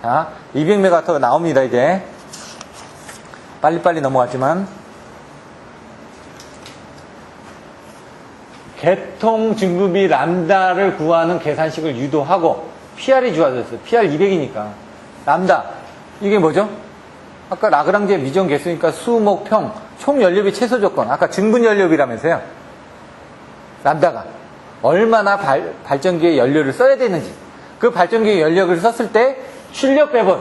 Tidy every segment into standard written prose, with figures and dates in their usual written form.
자, 200메가와트가 나옵니다, 이제. 빨리빨리 넘어갔지만. 개통 증부비 람다를 구하는 계산식을 유도하고, PR이 주어졌어요. PR 200이니까. 람다. 이게 뭐죠? 아까 라그랑지의 미정 개수니까 수, 목, 평, 총 연료비 최소 조건. 아까 증분 연료비라면서요. 람다가. 얼마나 발전기에 연료를 써야 되는지. 그 발전기에 연료를 썼을 때 출력 배분.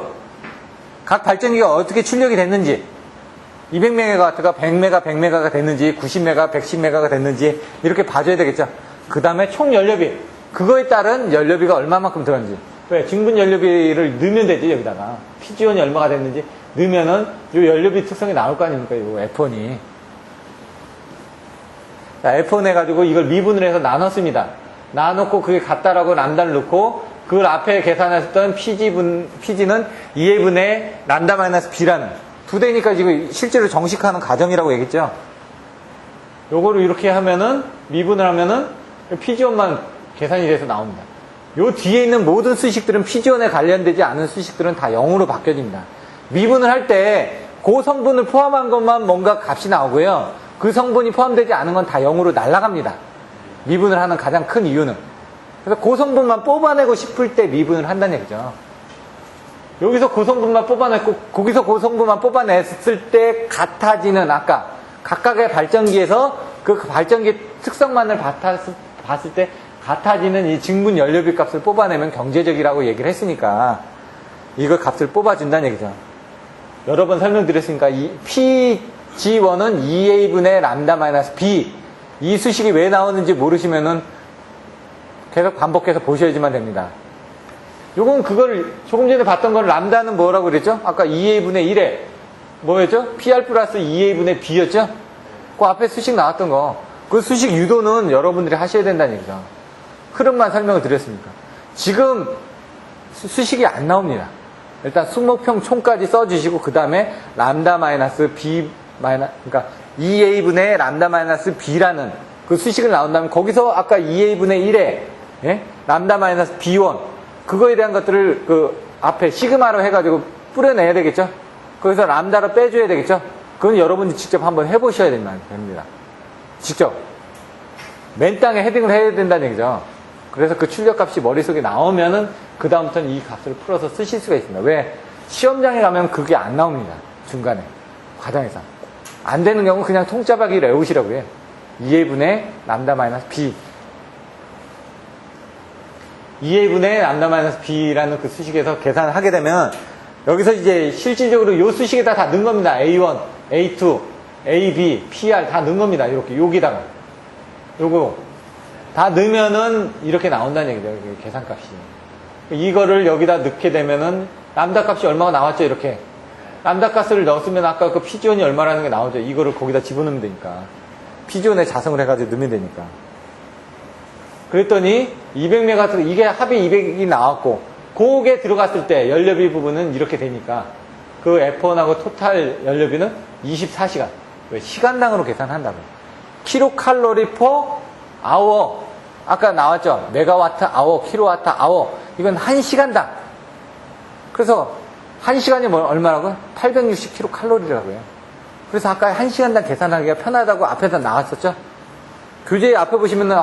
각 발전기가 어떻게 출력이 됐는지. 200메가와트가 100메가가 됐는지, 90메가, 110메가가 됐는지, 이렇게 봐줘야 되겠죠. 그 다음에 총 연료비. 그거에 따른 연료비가 얼마만큼 들었는지. 왜? 증분 연료비를 넣으면 되지, 여기다가. PG온이 얼마가 됐는지 넣으면은 이 연료비 특성이 나올 거 아닙니까, 이 F1이. 자, F1 해가지고 이걸 미분을 해서 나눴습니다. 나눠놓고 그게 같다라고 람다를 넣고, 그 앞에 계산했던 PG는 2A분의 람다 마이너스 B라는 두 대니까 지금 실제로 정식하는 가정이라고 얘기했죠. 요거를 이렇게 하면은, 미분을 하면은 PG온만 계산이 돼서 나옵니다. 요 뒤에 있는 모든 수식들은 PG온에 관련되지 않은 수식들은 다 0으로 바뀌어집니다. 미분을 할 때 그 성분을 포함한 것만 뭔가 값이 나오고요. 그 성분이 포함되지 않은 건 다 0으로 날아갑니다. 미분을 하는 가장 큰 이유는. 그래서 그 성분만 뽑아내고 싶을 때 미분을 한다는 얘기죠. 여기서 그 성분만 뽑아냈고 거기서 그 성분만 뽑아냈을 때 같아지는 아까 각각의 발전기에서 그 발전기 특성만을 봤을 때 같아지는 이 증분 연료비 값을 뽑아내면 경제적이라고 얘기를 했으니까 이걸 값을 뽑아준다는 얘기죠. 여러 번 설명드렸으니까 이 PG1은 2A분의 람다 마이너스 B 이 수식이 왜 나오는지 모르시면은 계속 반복해서 보셔야지만 됩니다. 요건 그걸 조금 전에 봤던 걸 람다는 뭐라고 그랬죠? 아까 2A분의 1에 뭐였죠? PR 플러스 2A분의 B였죠? 그 앞에 수식 나왔던 거. 그 수식 유도는 여러분들이 하셔야 된다는 얘기죠. 흐름만 설명을 드렸습니까? 지금 수식이 안 나옵니다. 일단 수목평 총까지 써주시고 그 다음에 람다 마이너스 B 그러니까 2A분의 람다 마이너스 B라는 그 수식을 나온다면 거기서 아까 2A분의 1에 예? 람다 마이너스 B1 그거에 대한 것들을 그 앞에 시그마로 해가지고 뿌려내야 되겠죠? 거기서 람다로 빼줘야 되겠죠? 그건 여러분이 직접 한번 해보셔야 됩니다. 직접. 맨 땅에 헤딩을 해야 된다는 얘기죠. 그래서 그 출력값이 머릿속에 나오면은 그다음부터는 이 값을 풀어서 쓰실 수가 있습니다. 왜? 시험장에 가면 그게 안 나옵니다. 중간에. 과정에서. 안 되는 경우 그냥 통짜박이 외우시라고 해요. 2A분의 람다 마이너스 B. 2A분의 람다 마이너스 B라는 그 수식에서 계산을 하게 되면 여기서 이제 실질적으로 요 수식에다 다 넣은 겁니다. A1, A2, AB, PR 다 넣은 겁니다. 이렇게 여기다가. 요거 다 넣으면은 이렇게 나온다는 얘기죠. 계산값이. 이거를 여기다 넣게 되면은 람다 값이 얼마가 나왔죠. 이렇게. 람다 값을 넣었으면 아까 그 PG온이 얼마라는 게 나오죠. 이거를 거기다 집어넣으면 되니까. PG온에 자성을 해가지고 넣으면 되니까. 그랬더니 200메가 이게 합이 200이 나왔고 그게 들어갔을 때 연료비 부분은 이렇게 되니까 그 F1하고 토탈 연료비는 24시간. 왜? 시간당으로 계산한다고. 킬로칼로리 퍼 아워. 아까 나왔죠. 메가와트 아워, 킬로와트 아워. 이건 1시간당. 그래서 1시간이 얼마라고요? 860킬로칼로리라고요. 그래서 아까 1시간당 계산하기가 편하다고 앞에서 나왔었죠. 교재 앞에 보시면은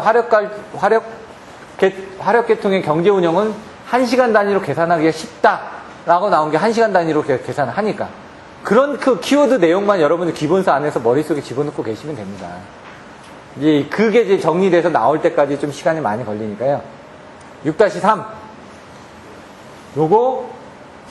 화력계통의 경제운영은 1시간 단위로 계산하기가 쉽다라고 나온 게 1시간 단위로 계산을 하니까. 그런 그 키워드 내용만 여러분들 기본서 안에서 머릿속에 집어넣고 계시면 됩니다. 이제 그게 이제 정리돼서 나올 때까지 좀 시간이 많이 걸리니까요. 6-3. 요거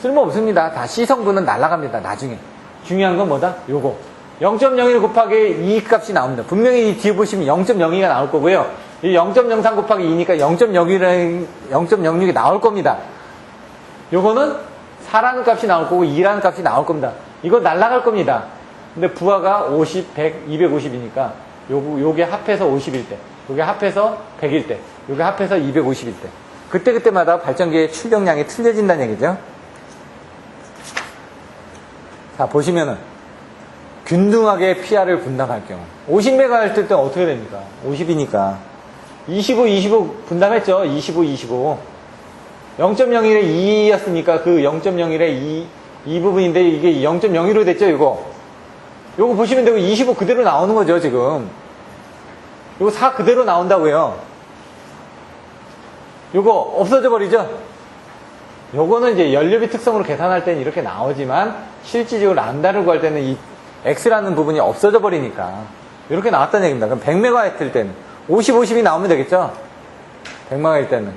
쓸모없습니다. 다 C성분은 날아갑니다. 나중에. 중요한 건 뭐다? 요거. 0.01 곱하기 2 값이 나옵니다. 분명히 이 뒤에 보시면 0.02가 나올 거고요. 이 0.03 곱하기 2니까 0.06이 나올 겁니다. 요거는 4라는 값이 나올 거고 2라는 값이 나올 겁니다. 이거 날아갈 겁니다. 근데 부하가 50, 100, 250이니까 요게 합해서 50일 때, 요게 합해서 100일 때, 요게 합해서 250일 때. 그때마다 발전기의 출력량이 틀려진다는 얘기죠. 자, 보시면은 균등하게 PR을 분담할 경우 50메가 할 때는 어떻게 됩니까? 50이니까 25 분담했죠. 25 0.01에 2였으니까 그 0.01에 이 부분인데 이게 0.01로 됐죠, 이거. 요거 보시면 되고 25 그대로 나오는 거죠, 지금. 요거 4 그대로 나온다고요. 요거 없어져 버리죠? 요거는 이제 연료비 특성으로 계산할 때는 이렇게 나오지만 실질적으로 람다를 구할 때는 이 X라는 부분이 없어져 버리니까 이렇게 나왔다는 얘기입니다. 그럼 100MHz일 때는 50, 50이 나오면 되겠죠? 100MHz일 때는.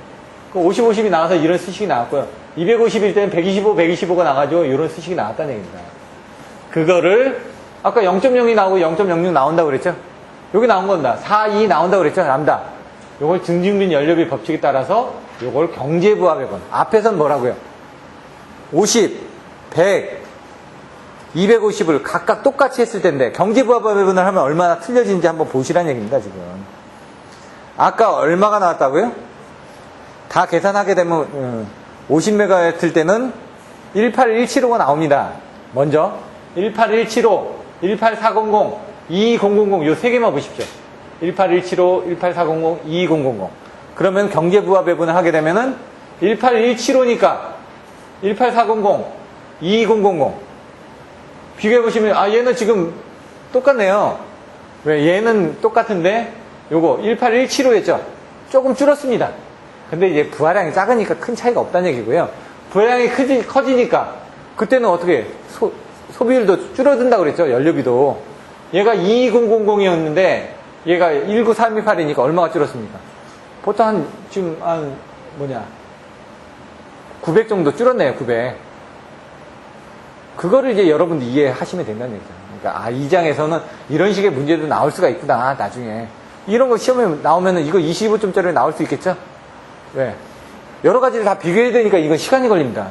그 50, 50이 나와서 이런 수식이 나왔고요. 250일 때는 125, 125가 나가지고 이런 수식이 나왔다는 얘기입니다. 그거를 아까 0.0이 나오고 0.06 나온다고 그랬죠? 여기 나온 겁니다. 4, 2 나온다고 그랬죠? 람다. 요걸 증증빈 연료비 법칙에 따라서 요걸 경제부하배분. 앞에선 뭐라고요? 50, 100, 250을 각각 똑같이 했을 텐데 경제부하배분을 하면 얼마나 틀려지는지 한번 보시라는 얘기입니다, 지금. 아까 얼마가 나왔다고요? 다 계산하게 되면 50MHz일 때는 18175가 나옵니다. 먼저 18175, 18400, 22000 요 세 개만 보십시오. 18175, 18400, 22000. 그러면 경제부하배분을 하게 되면은 18175니까 18400, 2200 비교해보시면 아 얘는 지금 똑같네요. 왜 얘는 똑같은데 요거 18175였죠. 조금 줄었습니다. 근데 이제 부하량이 작으니까 큰 차이가 없다는 얘기고요. 부하량이 커지니까 그때는 어떻게 소비율도 줄어든다고 그랬죠. 연료비도. 얘가 22000이었는데 얘가 19328이니까 얼마가 줄었습니까? 보통 지금 900 정도 줄었네요. 900. 그거를 이제 여러분들 이해하시면 된다는 얘기죠. 그러니까 이 장에서는 이런 식의 문제도 나올 수가 있구나. 나중에 이런 거 시험에 나오면은 이거 25점짜리 나올 수 있겠죠? 왜? 여러 가지를 다 비교해야 되니까 이건 시간이 걸립니다.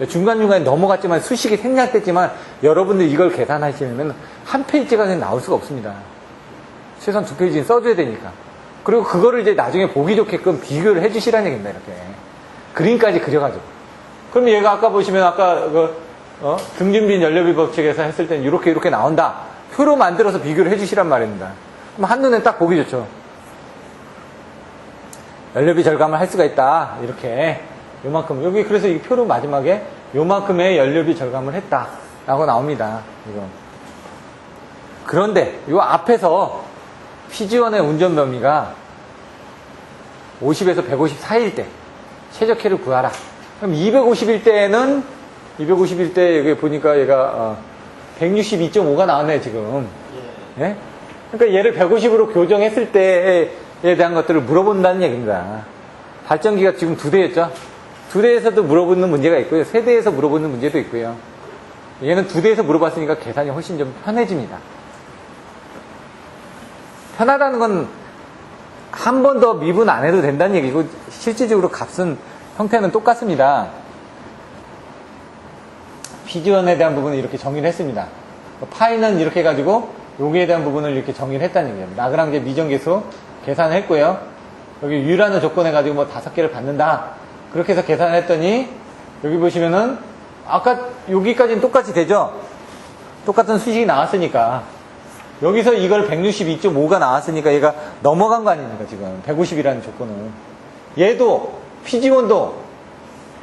중간중간에 넘어갔지만 수식이 생략됐지만 여러분들 이걸 계산하시면 한 페이지가 그냥 나올 수가 없습니다. 최소한 2페이지는 써줘야 되니까. 그리고 그거를 이제 나중에 보기 좋게끔 비교를 해주시라는 얘기입니다. 이렇게 그림까지 그려가지고. 그럼 얘가 아까 보시면 아까 등진빈 연료비 법칙에서 했을 때는 이렇게 나온다. 표로 만들어서 비교를 해주시란 말입니다. 그럼 한눈에 딱 보기 좋죠. 연료비 절감을 할 수가 있다. 이렇게 요만큼 여기 그래서 이 표로 마지막에 요만큼의 연료비 절감을 했다 라고 나옵니다. 이거. 그런데 요 앞에서 PG1의 운전 범위가 50에서 150 사이일 때 최적회를 구하라. 그럼 250일 때는 250일 때 여기 보니까 얘가 162.5가 나왔네요 지금. 예? 그러니까 얘를 150으로 교정했을 때에 대한 것들을 물어본다는 얘기입니다. 발전기가 지금 2대였죠. 2대에서도 물어보는 문제가 있고요. 3대에서 물어보는 문제도 있고요. 얘는 2대에서 물어봤으니까 계산이 훨씬 좀 편해집니다. 편하다는 건 한 번 더 미분 안 해도 된다는 얘기고 실질적으로 값은 형태는 똑같습니다. PG1에 대한 부분은 이렇게 정의를 했습니다. 파이는 이렇게 해가지고 여기에 대한 부분을 이렇게 정의를 했다는 얘기예요. 라그랑제 미정계수 계산을 했고요. 여기 U라는 조건 해가지고 뭐 5개를 받는다. 그렇게 해서 계산을 했더니 여기 보시면은 아까 여기까지는 똑같이 되죠? 똑같은 수식이 나왔으니까 여기서 이걸 162.5가 나왔으니까 얘가 넘어간 거 아닙니까 지금 150이라는 조건은. 얘도 PG1도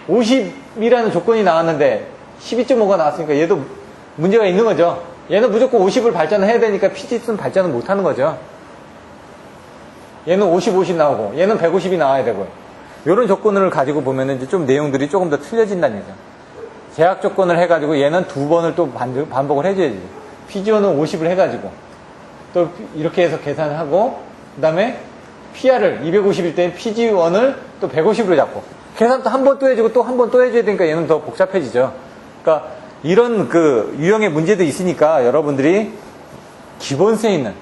50이라는 조건이 나왔는데 12.5가 나왔으니까 얘도 문제가 있는 거죠. 얘는 무조건 50을 발전을 해야 되니까 PG2는 발전을 못 하는 거죠. 얘는 50, 50 나오고 얘는 150이 나와야 되고요. 이런 조건을 가지고 보면은 이제 좀 내용들이 조금 더 틀려진다는 얘기죠. 제약 조건을 해가지고 얘는 2번을 또 반복을 해줘야지. PG1은 50을 해가지고 또 이렇게 해서 계산을 하고 그 다음에 PR을 250일 때 PG1을 또 150으로 잡고 계산 또 한 번 또 해주고 또 한 번 또 해줘야 되니까 얘는 더 복잡해지죠. 그러니까 이런 그 유형의 문제도 있으니까 여러분들이 기본성에 있는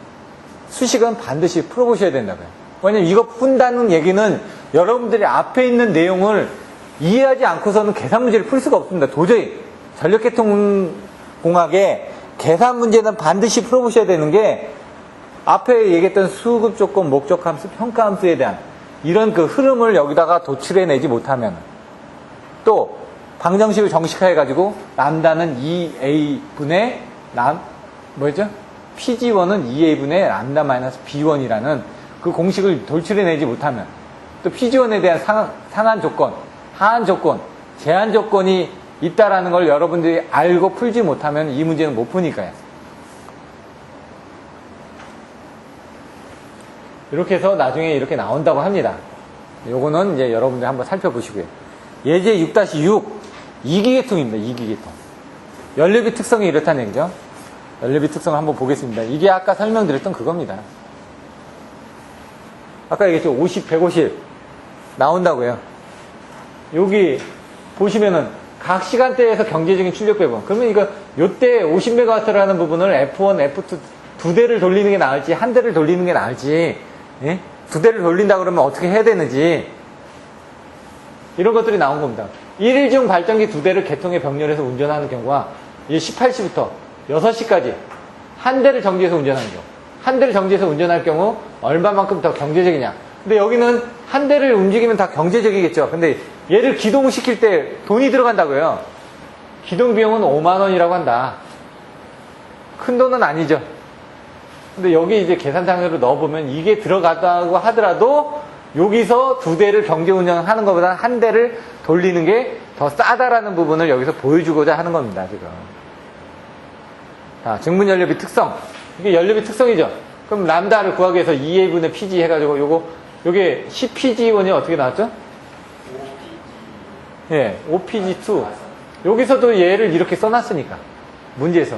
수식은 반드시 풀어보셔야 된다고요. 왜냐면 이거 푼다는 얘기는 여러분들이 앞에 있는 내용을 이해하지 않고서는 계산 문제를 풀 수가 없습니다. 도저히 전력계통공학의 계산 문제는 반드시 풀어보셔야 되는 게 앞에 얘기했던 수급 조건, 목적 함수, 평가 함수에 대한 이런 그 흐름을 여기다가 도출해내지 못하면 또 방정식을 정식화해가지고 람다는 2a분의 뭐였죠? PG1은 2a분의 람다 마이너스 B1이라는 그 공식을 도출해내지 못하면 또 PG1에 대한 상한 조건 하한 조건, 제한 조건이 있다라는 걸 여러분들이 알고 풀지 못하면 이 문제는 못 푸니까요. 이렇게 해서 나중에 이렇게 나온다고 합니다. 요거는 이제 여러분들 한번 살펴보시고요. 예제 6-6 이기계통입니다. 이기계통. 연료비 특성이 이렇다는 얘기죠. 연료비 특성을 한번 보겠습니다. 이게 아까 설명드렸던 그겁니다. 아까 얘기했죠. 50, 150 나온다고요. 여기 보시면은 각 시간대에서 경제적인 출력 배분. 그러면 이거 요때 50MW라는 부분을 F1, F2 두 대를 돌리는 게 나을지 한 대를 돌리는 게 나을지, 예? 두 대를 돌린다 그러면 어떻게 해야 되는지 이런 것들이 나온 겁니다. 1일 중 발전기 두 대를 개통에 병렬해서 운전하는 경우가 18시부터 6시까지 한 대를 정지해서 운전하는 경우, 한 대를 정지해서 운전할 경우 얼마만큼 더 경제적이냐. 근데 여기는 한 대를 움직이면 다 경제적이겠죠. 근데 얘를 기동시킬 때 돈이 들어간다고요. 기동 비용은 5만 원이라고 한다. 큰 돈은 아니죠. 근데 여기 이제 계산상으로 넣어보면 이게 들어갔다고 하더라도 여기서 두 대를 경제 운영하는 것보다 한 대를 돌리는 게 더 싸다라는 부분을 여기서 보여주고자 하는 겁니다, 지금. 자, 증분 연료비 특성. 이게 연료비 특성이죠. 그럼 람다를 구하기 위해서 2A분의 PG 해가지고 요게 10PG1이 어떻게 나왔죠? 예, 5PG2. 여기서도 얘를 이렇게 써놨으니까. 문제에서.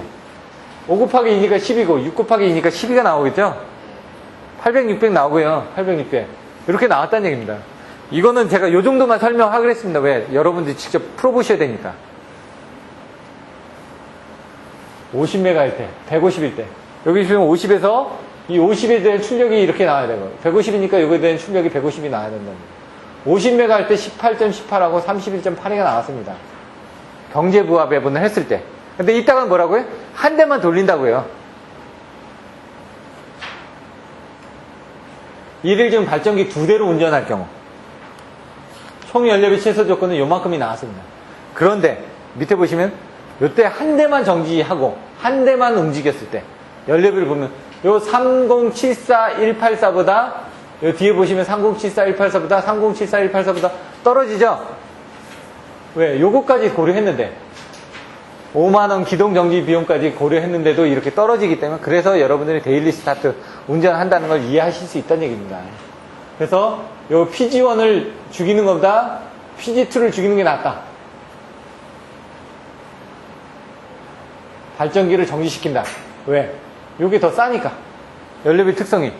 5 곱하기 2니까 10이고, 6 곱하기 2니까 12가 나오겠죠? 800, 600 나오고요. 800, 600. 이렇게 나왔다는 얘기입니다. 이거는 제가 요 정도만 설명하기로 했습니다. 왜? 여러분들이 직접 풀어보셔야 되니까. 50메가일 때, 150일 때. 여기 지금 50에서 이 50에 대한 출력이 이렇게 나와야 되고, 150이니까 여기에 대한 출력이 150이 나와야 된다는 거예요. 50메가일 때 18.18하고 31.82가 나왔습니다. 경제부하 배분을 했을 때. 근데 이따가 뭐라고요? 한 대만 돌린다고요. 1일 중 발전기 두 대로 운전할 경우. 총 연료비 최소 조건은 요만큼이 나왔습니다. 그런데 밑에 보시면 요때 한 대만 정지하고 한 대만 움직였을 때 연료비를 보면 요 3074184보다 요 뒤에 보시면 3074184보다 3074184보다 떨어지죠? 왜? 요거까지 고려했는데 5만원 기동정지 비용까지 고려했는데도 이렇게 떨어지기 때문에 그래서 여러분들이 데일리 스타트 운전한다는 걸 이해하실 수 있다는 얘기입니다. 그래서 요 PG1을 죽이는 것보다 PG2를 죽이는 게 낫다. 발전기를 정지시킨다. 왜? 요게 더 싸니까. 연료비 특성이.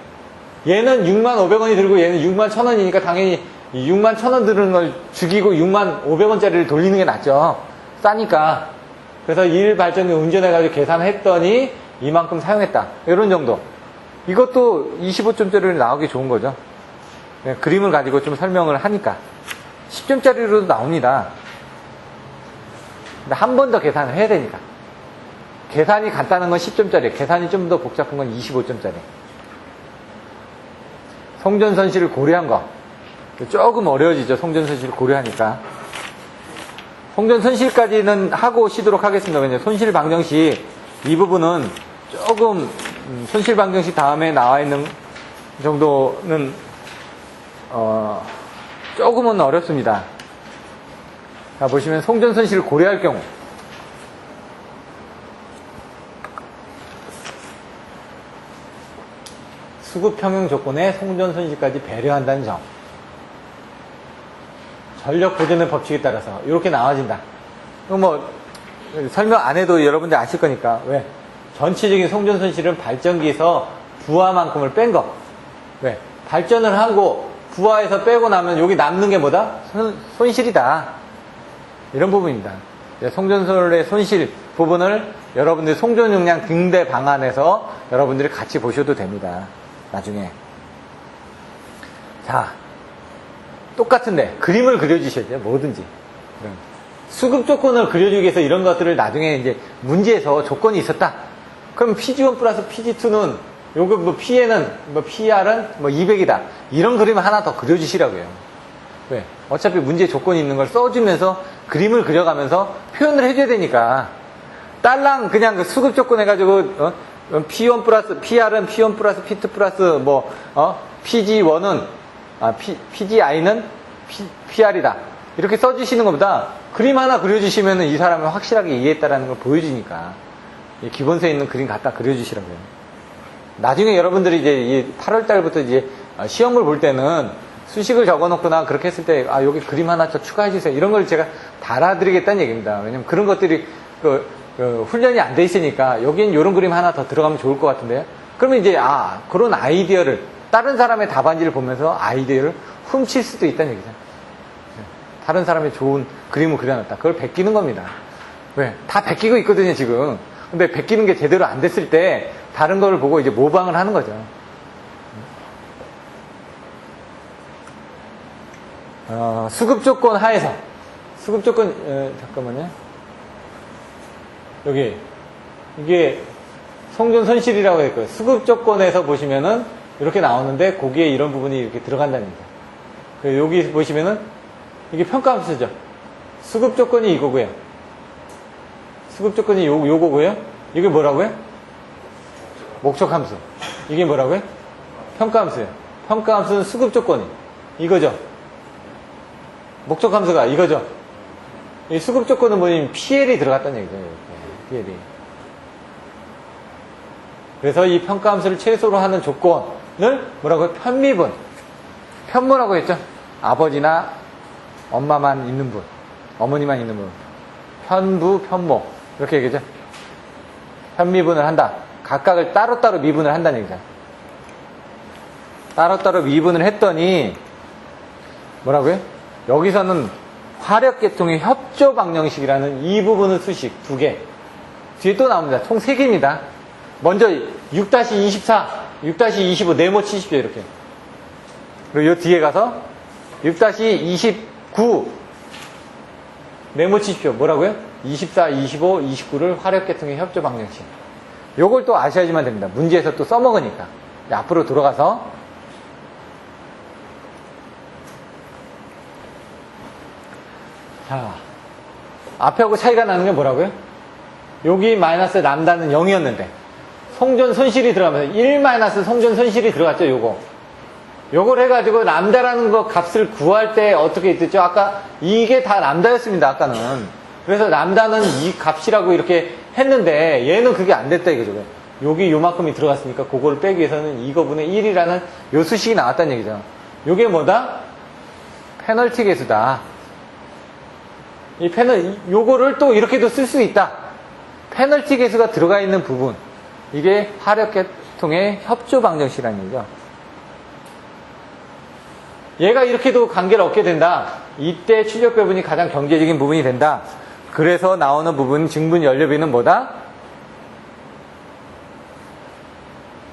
얘는 65,500원이 들고 얘는 61,000원이니까 당연히 61,000원 드는 걸 죽이고 65,500원짜리를 돌리는 게 낫죠. 싸니까. 그래서 1 발전기 운전해가지고 계산했더니 이만큼 사용했다. 이런 정도. 이것도 25점짜리로 나오기 좋은 거죠. 네, 그림을 가지고 좀 설명을 하니까. 10점짜리로도 나옵니다. 근데 한 번 더 계산을 해야 되니까. 계산이 간단한 건 10점짜리, 계산이 좀 더 복잡한 건 25점짜리. 송전 손실을 고려한 거. 조금 어려워지죠. 송전 손실을 고려하니까. 송전 손실까지는 하고 쉬도록 하겠습니다. 왜냐면 손실 방정 시 이 부분은 조금 손실 방정 시 다음에 나와 있는 정도는 조금은 어렵습니다. 자, 보시면 송전 손실을 고려할 경우 수급 평형 조건에 송전 손실까지 배려한다는 점. 전력 보존의 법칙에 따라서 이렇게 나와진다. 뭐 설명 안 해도 여러분들 아실 거니까. 왜? 전체적인 송전 손실은 발전기에서 부하만큼을 뺀 거. 왜? 발전을 하고 부하에서 빼고 나면 여기 남는 게 뭐다? 손실이다. 이런 부분입니다. 송전솔의 손실 부분을 여러분들 송전 용량 등대 방안에서 여러분들이 같이 보셔도 됩니다. 나중에. 자, 똑같은데 그림을 그려주셔야 돼요. 뭐든지. 수급 조건을 그려주기 위해서 이런 것들을 나중에 이제 문제에서 조건이 있었다. 그럼 PG1 플러스 PG2는 요거 뭐 P에는 뭐 PR은 뭐 200이다. 이런 그림을 하나 더 그려주시라고요. 왜? 어차피 문제 조건이 있는 걸 써주면서 그림을 그려가면서 표현을 해줘야 되니까. 딸랑 그냥 그 수급 조건 해가지고 P1 플러스 PR은 P1 플러스 P2 플러스 뭐 PG1은 PGI는 PR이다. 이렇게 써주시는 것보다 그림 하나 그려주시면 이 사람을 확실하게 이해했다라는 걸 보여주니까 기본서에 있는 그림 갖다 그려주시라고요. 나중에 여러분들이 이제 8월 달부터 이제 시험을 볼 때는 수식을 적어놓거나 그렇게 했을 때 여기 그림 하나 더 추가해주세요. 이런 걸 제가 달아드리겠다는 얘기입니다. 왜냐면 그런 것들이 훈련이 안 돼 있으니까 여기엔 이런 그림 하나 더 들어가면 좋을 것 같은데요. 그러면 이제 그런 아이디어를 다른 사람의 답안지를 보면서 아이디어를 훔칠 수도 있다는 얘기죠. 다른 사람의 좋은 그림을 그려놨다. 그걸 베끼는 겁니다. 왜? 다 베끼고 있거든요, 지금. 근데 베끼는 게 제대로 안 됐을 때 다른 걸 보고 이제 모방을 하는 거죠. 수급 조건 하에서. 수급 조건, 잠깐만요. 여기. 이게 성존 손실이라고 했고요. 수급 조건에서 보시면은 이렇게 나오는데 거기에 이런 부분이 이렇게 들어간다는 거죠. 여기 보시면은 이게 평가함수죠. 수급 조건이 이거고요. 수급 조건이 요거고요. 이게 뭐라고요? 목적함수. 이게 뭐라고요? 평가함수예요. 평가함수는 수급 조건이 이거죠. 목적함수가 이거죠. 이 수급 조건은 뭐냐면 PL이 들어갔다는 얘기죠. PL이. 그래서 이 평가함수를 최소로 하는 조건을 뭐라고요? 편미분. 편모라고 했죠. 아버지나 엄마만 있는 분, 어머니만 있는 분. 편부, 편모. 이렇게 얘기하죠. 편미분을 한다. 각각을 따로따로 미분을 한다는 얘기죠. 따로따로 미분을 했더니 뭐라고요? 여기서는 화력계통의 협조방정식이라는 이 부분의 수식 2개. 뒤에 또 나옵니다. 총 3개입니다. 먼저 6-24, 6-25 네모 치십시오. 이렇게. 그리고 이 뒤에 가서 6-29 네모 치십시오. 뭐라고요? 24, 25, 29를 화력계통의 협조방정식. 요걸 또 아셔야지만 됩니다. 문제에서 또 써먹으니까. 앞으로 들어가서 자, 앞에하고 차이가 나는 게 뭐라고요? 여기 마이너스 람다는 0이었는데 성존 손실이 들어가면서 1 마이너스 성존 손실이 들어갔죠. 요걸 해가지고 람다라는 거 값을 구할 때 어떻게 됐죠? 아까 이게 다 람다였습니다. 아까는. 그래서 람다는 이 값이라고 이렇게 했는데 얘는 그게 안 됐다 이거죠. 여기 요만큼이 들어갔으니까 그거를 빼기 위해서는 이거분의 1이라는 요 수식이 나왔다는 얘기죠. 요게 뭐다? 페널티 계수다. 요거를 또 이렇게도 쓸 수 있다. 페널티 계수가 들어가 있는 부분. 이게 화력계통의 협조방정식이라는 얘기죠. 얘가 이렇게도 관계를 얻게 된다. 이때 출력 배분이 가장 경제적인 부분이 된다. 그래서 나오는 부분 증분 연료비는 뭐다?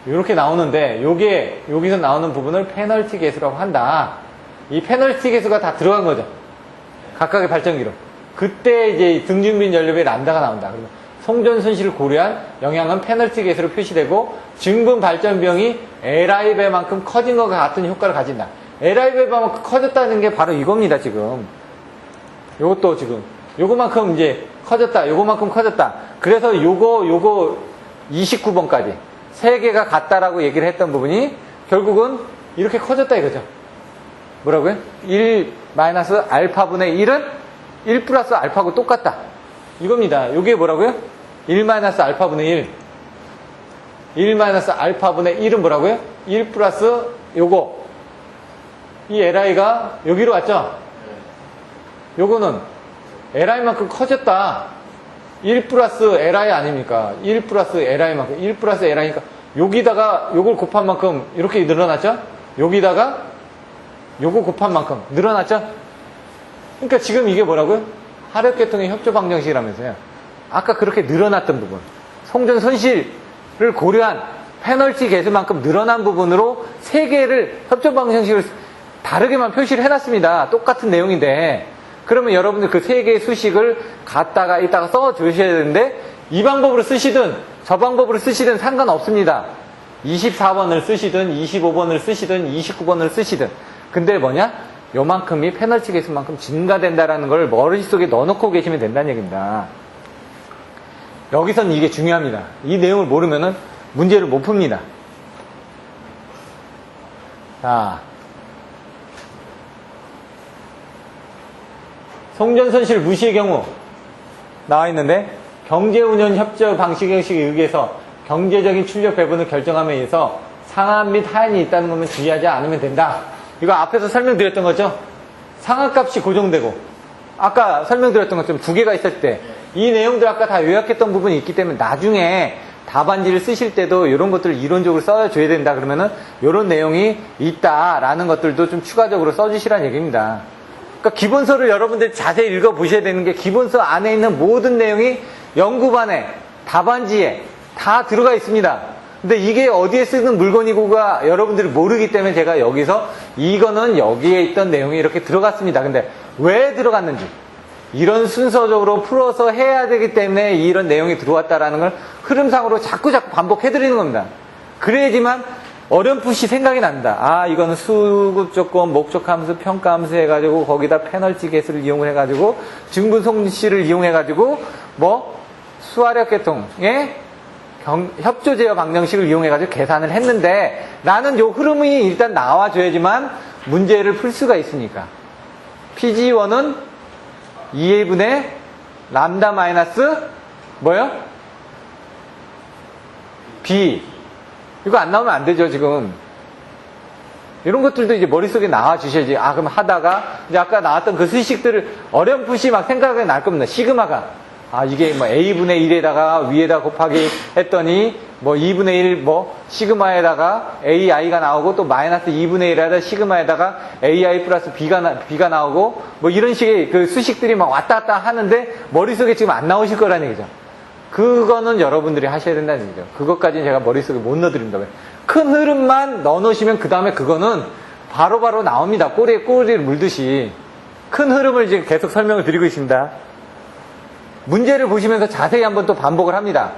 이렇게 나오는데 여기서 나오는 부분을 페널티 계수라고 한다. 이 페널티 계수가 다 들어간 거죠. 각각의 발전기로. 그때 이제 등증빈 연료비의 람다가 나온다. 그러면 성존 손실을 고려한 영향은 페널티 계수로 표시되고 증분 발전 비용이 LI 배만큼 커진 것과 같은 효과를 가진다. LI 배만큼 커졌다는 게 바로 이겁니다. 지금 요것도 지금 요거만큼 이제 커졌다. 요거만큼 커졌다. 그래서 요거 29번까지 세 개가 같다라고 얘기를 했던 부분이 결국은 이렇게 커졌다 이거죠. 뭐라고요? 1 마이너스 알파분의 1은 1 플러스 알파하고 똑같다. 이겁니다. 요게 뭐라고요? 1 마이너스 알파분의 1. 1 마이너스 알파분의 1은 뭐라고요? 1 플러스 요거. 이 LI가 여기로 왔죠? 요거는 LI만큼 커졌다. 1 플러스 LI 아닙니까? 1 플러스 LI만큼. 1 플러스 LI니까 여기다가 요걸 곱한 만큼 이렇게 늘어났죠? 여기다가 요거 곱한 만큼 늘어났죠? 그러니까 지금 이게 뭐라고요? 화력계통의 협조방정식이라면서요. 아까 그렇게 늘어났던 부분. 성존 손실을 고려한 페널티 계수만큼 늘어난 부분으로 3개를 협조방정식을 다르게만 표시를 해놨습니다. 똑같은 내용인데 그러면 여러분들 그 3개의 수식을 갖다가 이따가 써주셔야 되는데 이 방법으로 쓰시든 저 방법으로 쓰시든 상관없습니다. 24번을 쓰시든 25번을 쓰시든 29번을 쓰시든 근데 뭐냐? 요만큼이 페널티 계수만큼 증가된다라는 걸 머릿속에 넣어놓고 계시면 된다는 얘기입니다. 여기서는 이게 중요합니다. 이 내용을 모르면은 문제를 못 풉니다. 자, 송전손실 무시의 경우 나와 있는데 경제운영 협조 방식에 의해서 경제적인 출력 배분을 결정함에 의해서 상한 및 하한이 있다는 것만 주의하지 않으면 된다. 이거 앞에서 설명드렸던 거죠. 상한값이 고정되고 아까 설명드렸던 것처럼 두 개가 있을 때 이 내용들 아까 다 요약했던 부분이 있기 때문에 나중에 답안지를 쓰실 때도 이런 것들을 이론적으로 써줘야 된다 그러면은 이런 내용이 있다라는 것들도 좀 추가적으로 써주시라는 얘기입니다. 그러니까 기본서를 여러분들이 자세히 읽어보셔야 되는 게 기본서 안에 있는 모든 내용이 연구반에 답안지에 다 들어가 있습니다. 근데 이게 어디에 쓰는 물건이고가 여러분들이 모르기 때문에 제가 여기서 이거는 여기에 있던 내용이 이렇게 들어갔습니다. 근데 왜 들어갔는지 이런 순서적으로 풀어서 해야 되기 때문에 이런 내용이 들어왔다라는 걸 흐름상으로 자꾸 반복해드리는 겁니다. 그래야지만 어렴풋이 생각이 납니다. 아, 이거는 수급 조건, 목적 함수, 평가 함수 해가지고 거기다 페널티 개수를 이용을 해가지고 증분 손실을 이용해가지고 뭐 수화력 계통의 협조 제어 방정식을 이용해가지고 계산을 했는데 나는 요 흐름이 일단 나와줘야지만 문제를 풀 수가 있으니까. PG1은 2A분의 람다 마이너스 뭐요? B. 이거 안 나오면 안 되죠, 지금. 이런 것들도 이제 머릿속에 나와 주셔야지. 아, 그럼 하다가 이제 아까 나왔던 그 수식들을 어렴풋이 막 생각이 날 겁니다. 시그마가. 아, 이게 뭐 A분의 1에다가 위에다 곱하기 했더니 뭐 2분의 1 뭐 시그마에다가 AI.가 나오고 또 마이너스 2분의 1에다가 시그마에다가 AI 플러스 B가 나오고 뭐 이런 식의 그 수식들이 막 왔다 갔다 하는데 머릿속에 지금 안 나오실 거라는 얘기죠. 그거는 여러분들이 하셔야 된다는 얘기죠. 그것까지는 제가 머릿속에 못 넣어드립니다. 큰 흐름만 넣어놓으시면 그 다음에 그거는 바로바로 나옵니다. 꼬리에 꼬리를 물듯이. 큰 흐름을 지금 계속 설명을 드리고 있습니다. 문제를 보시면서 자세히 한번 또 반복을 합니다.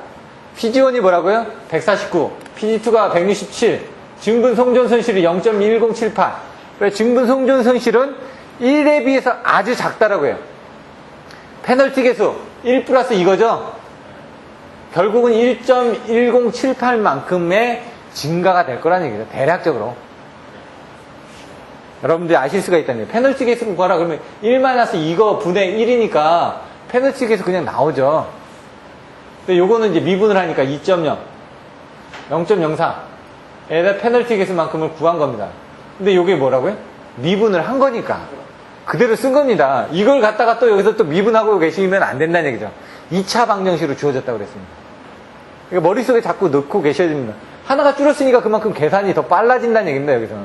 PG1이 뭐라고요? 149, PG2가 167, 증분 송전 손실이 0.1078. 왜 증분 송전 손실은 1에 비해서 아주 작다라고요. 페널티 개수 1 플러스 이거죠? 결국은 1.1078만큼의 증가가 될 거라는 얘기죠. 대략적으로. 여러분들이 아실 수가 있다는 얘기예요. 페널티 개수를 구하라 그러면 1-2거 분의 1이니까 페널티 개수 그냥 나오죠. 근데 요거는 이제 미분을 하니까 2.0, 0.04. 에다 페널티 개수만큼을 구한 겁니다. 근데 요게 뭐라고요? 미분을 한 거니까. 그대로 쓴 겁니다. 이걸 갖다가 또 여기서 또 미분하고 계시면 안 된다는 얘기죠. 2차 방정식으로 주어졌다고 그랬습니다. 그러니까 머릿속에 자꾸 넣고 계셔야 됩니다. 하나가 줄었으니까 그만큼 계산이 더 빨라진다는 얘기입니다, 여기서는.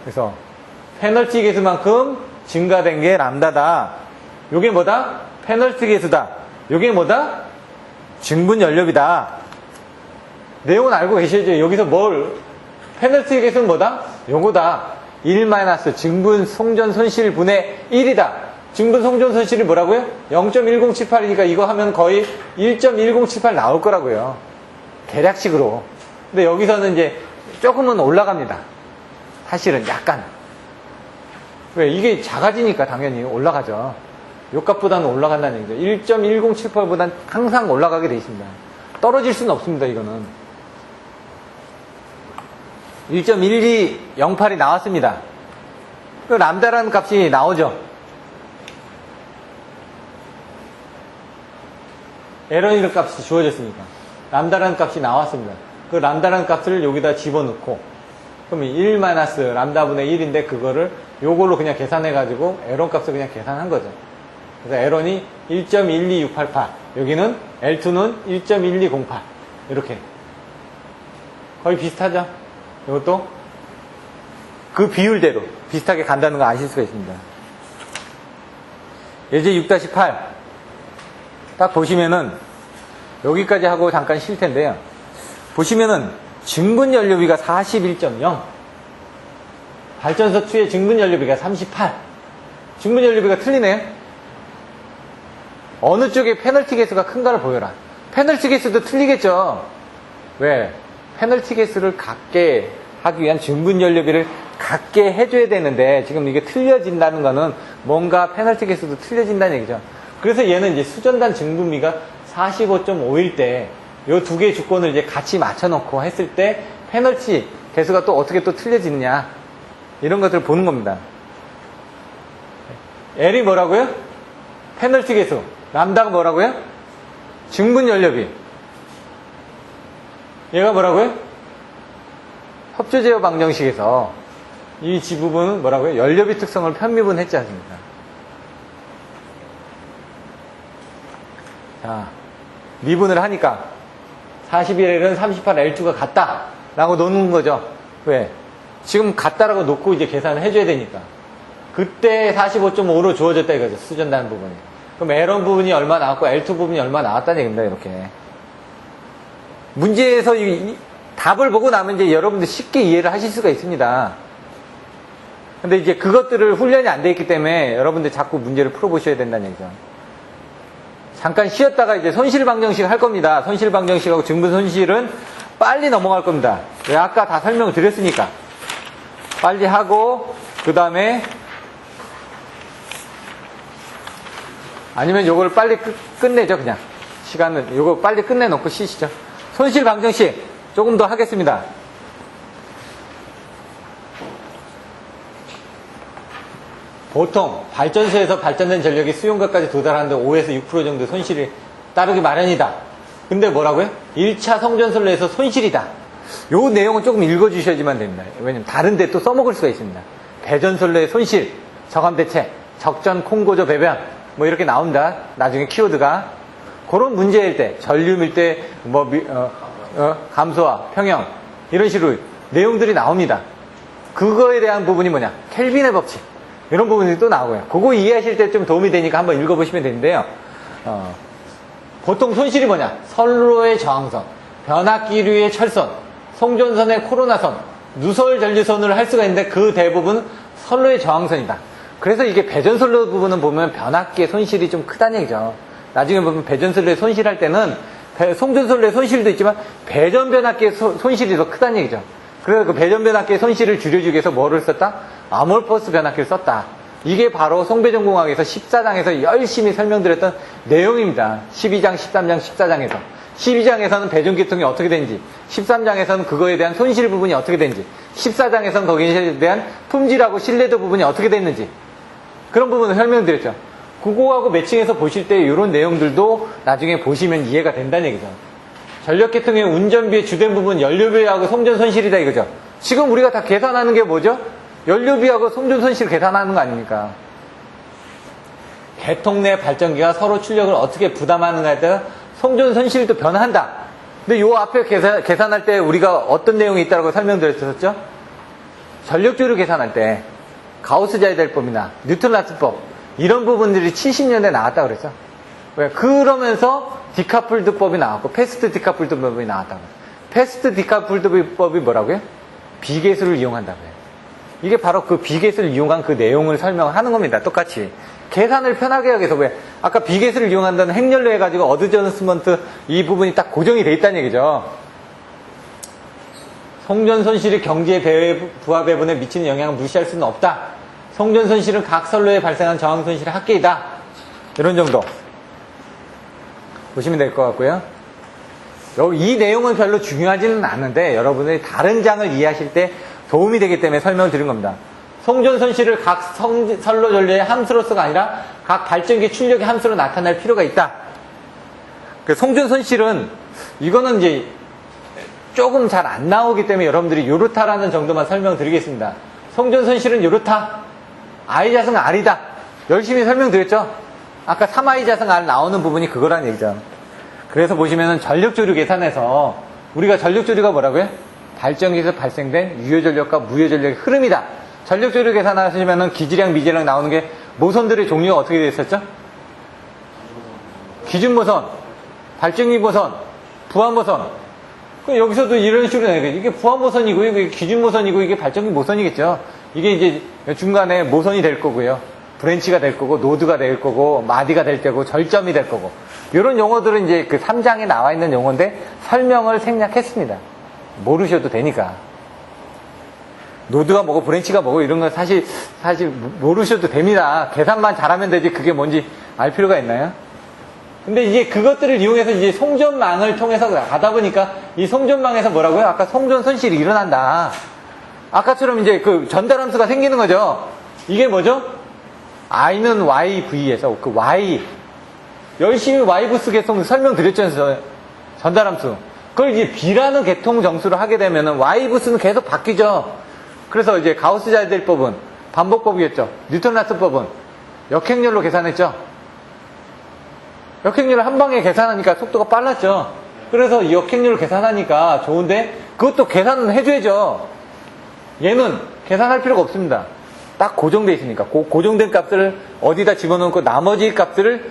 그래서 페널티 개수만큼 증가된 게 람다다. 요게 뭐다? 페널티 개수다. 요게 뭐다? 증분 연료비다. 내용은 알고 계셔야죠. 여기서 뭘? 페널티 개수는 뭐다? 요거다. 1 증분 송전 손실 분의 1이다. 증분 송전 손실이 뭐라고요? 0.1078이니까 이거 하면 거의 1.1078 나올 거라고요. 대략식으로. 근데 여기서는 이제 조금은 올라갑니다. 사실은 약간. 왜? 이게 작아지니까 당연히 올라가죠. 요 값보다는 올라간다는 얘기죠. 1.1078보다는 항상 올라가게 돼 있습니다. 떨어질 수는 없습니다, 이거는. 1.1208이 나왔습니다. 그 람다라는 값이 나오죠. 에러니르 값이 주어졌으니까. 람다라는 값이 나왔습니다. 그 람다라는 값을 여기다 집어넣고, 그럼 1 람다분의 1인데 그거를 요걸로 그냥 계산해가지고 에런 값을 그냥 계산한 거죠. 그래서 에런이 1.12688. 여기는 L2는 1.1208. 이렇게. 거의 비슷하죠? 이것도 그 비율대로 비슷하게 간다는 거 아실 수가 있습니다. 예제 6-8. 딱 보시면은 여기까지 하고 잠깐 쉴 텐데요. 보시면은 증분 연료비가 41.0. 발전소 2의 증분 연료비가 38. 증분 연료비가 틀리네요. 어느 쪽에 페널티 개수가 큰가를 보여라. 페널티 개수도 틀리겠죠. 왜? 페널티 개수를 갖게 하기 위한 증분 연료비를 갖게 해줘야 되는데 지금 이게 틀려진다는 거는 뭔가 페널티 개수도 틀려진다는 얘기죠. 그래서 얘는 이제 수전단 증분비가 45.5일 때 요 두 개의 조건을 이제 같이 맞춰놓고 했을 때 페널티 개수가 또 어떻게 또 틀려지느냐 이런 것들을 보는 겁니다. L이 뭐라고요? 페널티 계수. 람다가 뭐라고요? 증분 연료비. 얘가 뭐라고요? 협조 제어 방정식에서 이 지부분은 뭐라고요? 연료비 특성을 편미분 했지 않습니까? 자, 미분을 하니까 41L은 38L2가 같다 라고 놓는 거죠. 왜? 지금 같다라고 놓고 이제 계산을 해줘야 되니까. 그때 45.5로 주어졌다 이거죠. 수전단 부분이. 그럼 L1 부분이 얼마 나왔고 L2 부분이 얼마 나왔다는 얘기입니다. 이렇게. 문제에서 이 답을 보고 나면 이제 여러분들 쉽게 이해를 하실 수가 있습니다. 근데 이제 그것들을 훈련이 안 돼 있기 때문에 여러분들 자꾸 문제를 풀어보셔야 된다는 얘기죠. 잠깐 쉬었다가 이제 손실방정식 할 겁니다. 손실방정식하고 증분손실은 빨리 넘어갈 겁니다. 왜? 아까 다 설명을 드렸으니까. 빨리 하고, 그 다음에, 아니면 요걸 빨리 끝내죠, 그냥. 시간은, 요거 빨리 끝내놓고 쉬시죠. 손실방정식 조금 더 하겠습니다. 보통 발전소에서 발전된 전력이 수용가까지 도달하는데 5에서 6% 정도 손실이 따르기 마련이다. 근데 뭐라고요? 1차 성전선로에서 손실이다. 요 내용은 조금 읽어주셔야지만 됩니다. 왜냐면 다른데 또 써먹을 수가 있습니다. 배전선로의 손실, 저감대체, 적전 콩고조 배변 뭐 이렇게 나온다. 나중에 키워드가 그런 문제일 때, 전류밀 때 뭐 감소와 평형 이런 식으로 내용들이 나옵니다. 그거에 대한 부분이 뭐냐? 켈빈의 법칙 이런 부분이 또 나오고요. 그거 이해하실 때 좀 도움이 되니까 한번 읽어보시면 되는데요. 보통 손실이 뭐냐? 선로의 저항선, 변압기류의 철선, 송전선의 코로나선, 누설 전류선으로 할 수가 있는데 그 대부분 선로의 저항선이다. 그래서 이게 배전선로 부분은 보면 변압기의 손실이 좀 크다는 얘기죠. 나중에 보면 배전선로에 손실할 때는 송전선로의 손실도 있지만 배전변압기의 손실이 더 크다는 얘기죠. 그래서 그 배전변압기의 손실을 줄여주기 위해서 뭐를 썼다? 아몰포스 변압기를 썼다. 이게 바로 송배전공학에서 14장에서 열심히 설명드렸던 내용입니다. 12장, 13장, 14장에서. 12장에서는 배전계통이 어떻게 되는지, 13장에서는 그거에 대한 손실 부분이 어떻게 되는지, 14장에서는 거기에 대한 품질하고 신뢰도 부분이 어떻게 됐는지 그런 부분을 설명드렸죠. 그거하고 매칭해서 보실 때 이런 내용들도 나중에 보시면 이해가 된다는 얘기죠. 전력계통의 운전비의 주된 부분 연료비하고 송전 손실이다 이거죠. 지금 우리가 다 계산하는 게 뭐죠? 연료비하고 송전 손실 계산하는 거 아닙니까? 계통 내 발전기가 서로 출력을 어떻게 부담하는가에 따라 송전 손실도 변한다. 근데 요 앞에 계산할 때 우리가 어떤 내용이 있다고 설명드렸었죠? 전력조류 계산할 때 가우스-자이델법이나 뉴턴-라스법 이런 부분들이 70년대에 나왔다고 그랬죠. 왜? 그러면서 디카플드법이 나왔고 패스트 디카플드법이 나왔다고. 패스트 디카플드법이 뭐라고요? 비계수를 이용한다고요. 이게 바로 그 비계수를 이용한 그 내용을 설명하는 겁니다. 똑같이. 계산을 편하게 하기 위해서 왜? 아까 비계수를 이용한다는 행렬로 해가지고 어드저스먼트 이 부분이 딱 고정이 돼 있다는 얘기죠. 송전 손실이 경제 부하 배분에 미치는 영향을 무시할 수는 없다. 송전 손실은 각 선로에 발생한 저항 손실의 합계이다. 이런 정도 보시면 될 것 같고요. 이 내용은 별로 중요하지는 않은데 여러분들이 다른 장을 이해하실 때 도움이 되기 때문에 설명을 드린 겁니다. 송전 손실을 각 선로 전류의 함수로서가 아니라 각 발전기 출력의 함수로 나타낼 필요가 있다. 그 송전 손실은 이거는 이제 조금 잘 안 나오기 때문에 여러분들이 요렇다라는 정도만 설명드리겠습니다. 송전 손실은 요렇다. I자승 R이다. 열심히 설명드렸죠? 아까 3I자승 R 나오는 부분이 그거라는 얘기죠. 그래서 보시면은 전력조류 계산에서 우리가 전력조류가 뭐라고요? 발전기에서 발생된 유효전력과 무효전력의 흐름이다. 전력조류 계산하시면은 기질량, 미질량 나오는 게 모선들의 종류가 어떻게 되어 있었죠? 기준모선, 발전기모선, 부하모선. 여기서도 이런 식으로 내요. 이게 부하모선이고, 이게 기준모선이고, 이게 발전기모선이겠죠. 이게 이제 중간에 모선이 될 거고요. 브랜치가 될 거고, 노드가 될 거고, 마디가 될 거고, 절점이 될 거고. 이런 용어들은 이제 그 3장에 나와 있는 용어인데 설명을 생략했습니다. 모르셔도 되니까. 노드가 뭐고, 브랜치가 뭐고, 이런 건 사실 모르셔도 됩니다. 계산만 잘하면 되지, 그게 뭔지 알 필요가 있나요? 근데 이제 그것들을 이용해서 이제 송전망을 통해서 가다 보니까 이 송전망에서 뭐라고요? 아까 송전 손실이 일어난다. 아까처럼 이제 그 전달함수가 생기는 거죠. 이게 뭐죠? I는 YV에서 그 Y 열심히 Y부스 계통 설명드렸잖아요. 전달함수. 그걸 이제 B라는 계통 정수를 하게 되면은 Y부스는 계속 바뀌죠. 그래서 이제 가우스 자이델법은 반복법이겠죠. 뉴턴-라스법은 역행렬로 계산했죠. 역행렬을 한 방에 계산하니까 속도가 빨랐죠. 그래서 이 역행렬을 계산하니까 좋은데 그것도 계산은 해줘야죠. 얘는 계산할 필요가 없습니다. 딱 고정돼 있으니까 고정된 값을 어디다 집어넣고 나머지 값들을